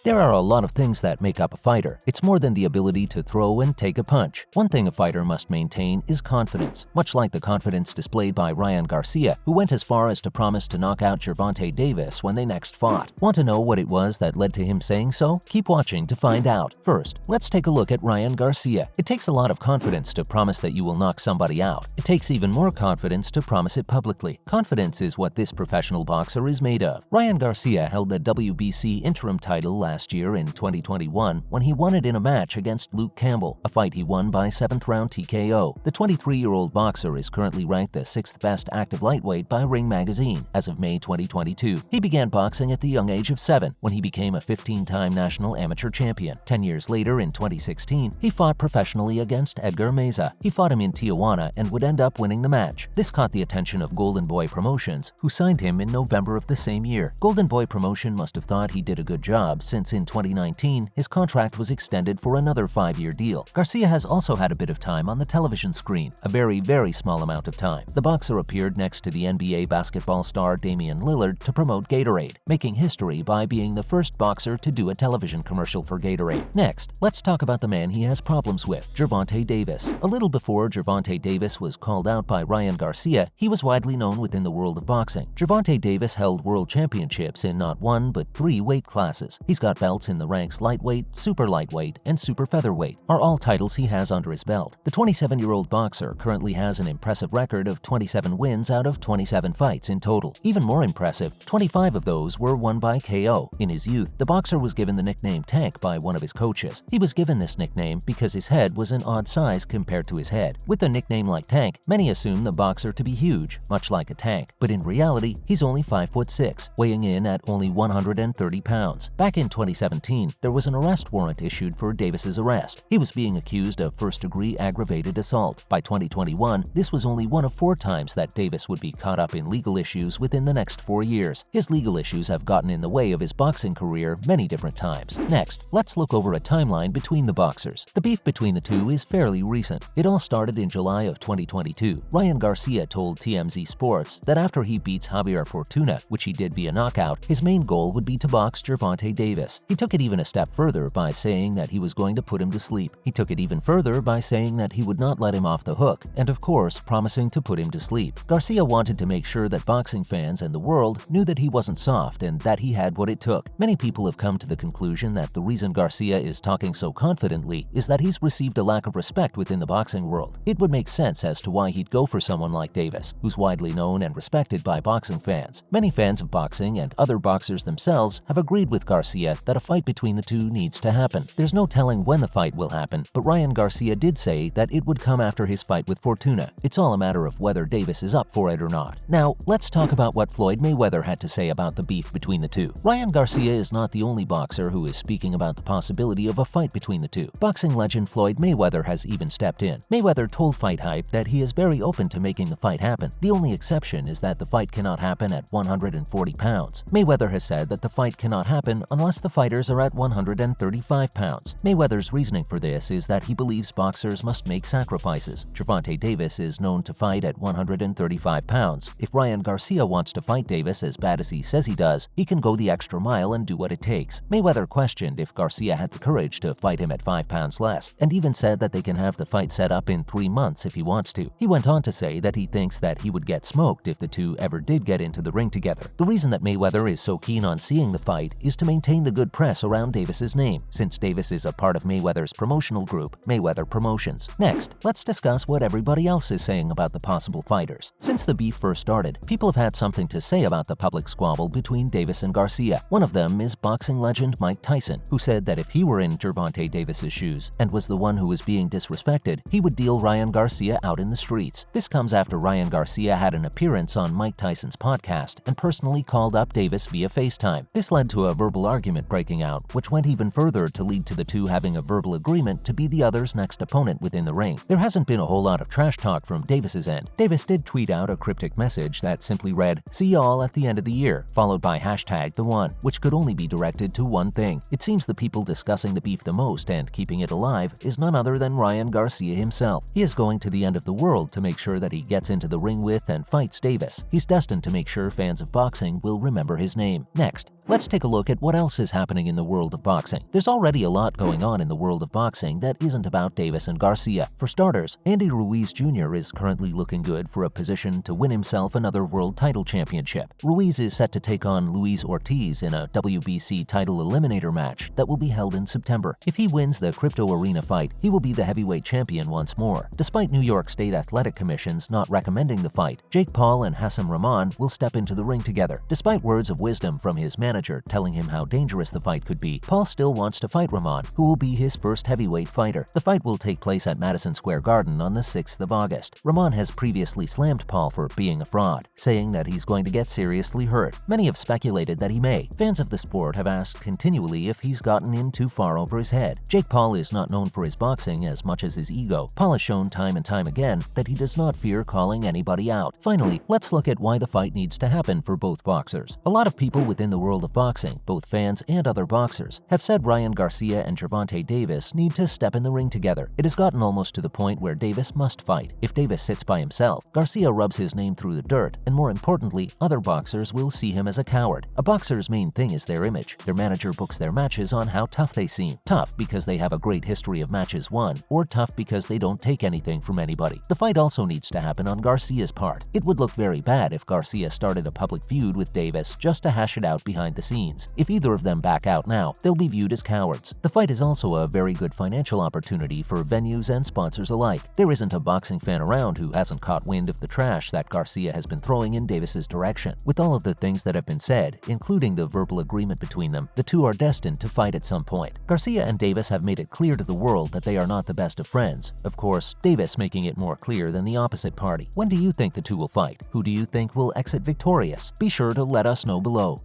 There are a lot of things that make up a fighter. It's more than the ability to throw and take a punch. One thing a fighter must maintain is confidence, much like the confidence displayed by Ryan Garcia, who went as far as to promise to knock out Gervonta Davis when they next fought. Want to know what it was that led to him saying so? Keep watching to find out. First, let's take a look at Ryan Garcia. It takes a lot of confidence to promise that you will knock somebody out. It takes even more confidence to promise it publicly. Confidence is what this professional boxer is made of. Ryan Garcia held the WBC interim title last year in 2021 when he won it in a match against Luke Campbell, a fight he won by 7th round TKO. The 23-year-old boxer is currently ranked the 6th best active lightweight by Ring magazine as of May 2022. He began boxing at the young age of 7 when he became a 15-time national amateur champion. 10 years later, in 2016, he fought professionally against Edgar Meza. He fought him in Tijuana and would end up winning the match. This caught the attention of Golden Boy Promotions, who signed him in November of the same year. Golden Boy Promotion must have thought he did a good job since in 2019, his contract was extended for another 5-year deal. Garcia has also had a bit of time on the television screen, a very small amount of time. The boxer appeared next to the NBA basketball star Damian Lillard to promote Gatorade, making history by being the first boxer to do a television commercial for Gatorade. Next, let's talk about the man he has problems with, Gervonta Davis. A little before Gervonta Davis was called out by Ryan Garcia, he was widely known within the world of boxing. Gervonta Davis held world championships in not 1 but 3 weight classes. He's got belts in the ranks lightweight, super lightweight, and super featherweight, are all titles he has under his belt. The 27-year-old boxer currently has an impressive record of 27 wins out of 27 fights in total. Even more impressive, 25 of those were won by KO. In his youth, the boxer was given the nickname Tank by one of his coaches. He was given this nickname because his head was an odd size compared to his head. With a nickname like Tank, many assume the boxer to be huge, much like a tank, but in reality, he's only 5'6", weighing in at only 130 pounds. Back in 2017, there was an arrest warrant issued for Davis's arrest. He was being accused of first-degree aggravated assault. By 2021, this was only one of 4 times that Davis would be caught up in legal issues within the next 4 years. His legal issues have gotten in the way of his boxing career many different times. Next, let's look over a timeline between the boxers. The beef between the two is fairly recent. It all started in July of 2022. Ryan Garcia told TMZ Sports that after he beats Javier Fortuna, which he did via knockout, his main goal would be to box Gervonta Davis. He took it even a step further by saying that he was going to put him to sleep. He took it even further by saying that he would not let him off the hook, and of course, promising to put him to sleep. Garcia wanted to make sure that boxing fans and the world knew that he wasn't soft and that he had what it took. Many people have come to the conclusion that the reason Garcia is talking so confidently is that he's received a lack of respect within the boxing world. It would make sense as to why he'd go for someone like Davis, who's widely known and respected by boxing fans. Many fans of boxing and other boxers themselves have agreed with Garcia that a fight between the two needs to happen. There's no telling when the fight will happen, but Ryan Garcia did say that it would come after his fight with Fortuna. It's all a matter of whether Davis is up for it or not. Now, let's talk about what Floyd Mayweather had to say about the beef between the two. Ryan Garcia is not the only boxer who is speaking about the possibility of a fight between the two. Boxing legend Floyd Mayweather has even stepped in. Mayweather told Fight Hype that he is very open to making the fight happen. The only exception is that the fight cannot happen at 140 pounds. Mayweather has said that the fight cannot happen unless the fighters are at 135 pounds. Mayweather's reasoning for this is that he believes boxers must make sacrifices. Gervonta Davis is known to fight at 135 pounds. If Ryan Garcia wants to fight Davis as bad as he says he does, he can go the extra mile and do what it takes. Mayweather questioned if Garcia had the courage to fight him at 5 pounds less, and even said that they can have the fight set up in 3 months if he wants to. He went on to say that he thinks that he would get smoked if the two ever did get into the ring together. The reason that Mayweather is so keen on seeing the fight is to maintain the good press around Davis's name, since Davis is a part of Mayweather's promotional group, Mayweather Promotions. Next, let's discuss what everybody else is saying about the possible fighters. Since the beef first started, people have had something to say about the public squabble between Davis and Garcia. One of them is boxing legend Mike Tyson, who said that if he were in Gervonta Davis's shoes and was the one who was being disrespected, he would deal Ryan Garcia out in the streets. This comes after Ryan Garcia had an appearance on Mike Tyson's podcast and personally called up Davis via FaceTime. This led to a verbal argument breaking out, which went even further to lead to the two having a verbal agreement to be the other's next opponent within the ring. There hasn't been a whole lot of trash talk from Davis's end. Davis did tweet out a cryptic message that simply read, "See y'all at the end of the year," followed by #TheOne, which could only be directed to one thing. It seems the people discussing the beef the most and keeping it alive is none other than Ryan Garcia himself. He is going to the end of the world to make sure that he gets into the ring with and fights Davis. He's destined to make sure fans of boxing will remember his name. Next, let's take a look at what else is happening in the world of boxing. There's already a lot going on in the world of boxing that isn't about Davis and Garcia. For starters, Andy Ruiz Jr. is currently looking good for a position to win himself another world title championship. Ruiz is set to take on Luis Ortiz in a WBC title eliminator match that will be held in September. If he wins the Crypto Arena fight, he will be the heavyweight champion once more. Despite New York State Athletic Commissions not recommending the fight, Jake Paul and Hassan Rahman will step into the ring together. Despite words of wisdom from his manager telling him how dangerous the fight could be, Paul still wants to fight Rahman, who will be his first heavyweight fighter. The fight will take place at Madison Square Garden on the 6th of August. Rahman has previously slammed Paul for being a fraud, saying that he's going to get seriously hurt. Many have speculated that he may. Fans of the sport have asked continually if he's gotten in too far over his head. Jake Paul is not known for his boxing as much as his ego. Paul has shown time and time again that he does not fear calling anybody out. Finally, let's look at why the fight needs to happen for both boxers. A lot of people within the world of boxing, both fans and other boxers, have said Ryan Garcia and Gervonta Davis need to step in the ring together. It has gotten almost to the point where Davis must fight. If Davis sits by himself, Garcia rubs his name through the dirt, and more importantly, other boxers will see him as a coward. A boxer's main thing is their image. Their manager books their matches on how tough they seem. Tough because they have a great history of matches won, or tough because they don't take anything from anybody. The fight also needs to happen on Garcia's part. It would look very bad if Garcia started a public feud with Davis just to hash it out behind the scenes. If either of them back out now, they'll be viewed as cowards. The fight is also a very good financial opportunity for venues and sponsors alike. There isn't a boxing fan around who hasn't caught wind of the trash that Garcia has been throwing in Davis's direction. With all of the things that have been said, including the verbal agreement between them, the two are destined to fight at some point. Garcia and Davis have made it clear to the world that they are not the best of friends. Of course, Davis making it more clear than the opposite party. When do you think the two will fight? Who do you think will exit victorious? Be sure to let us know below.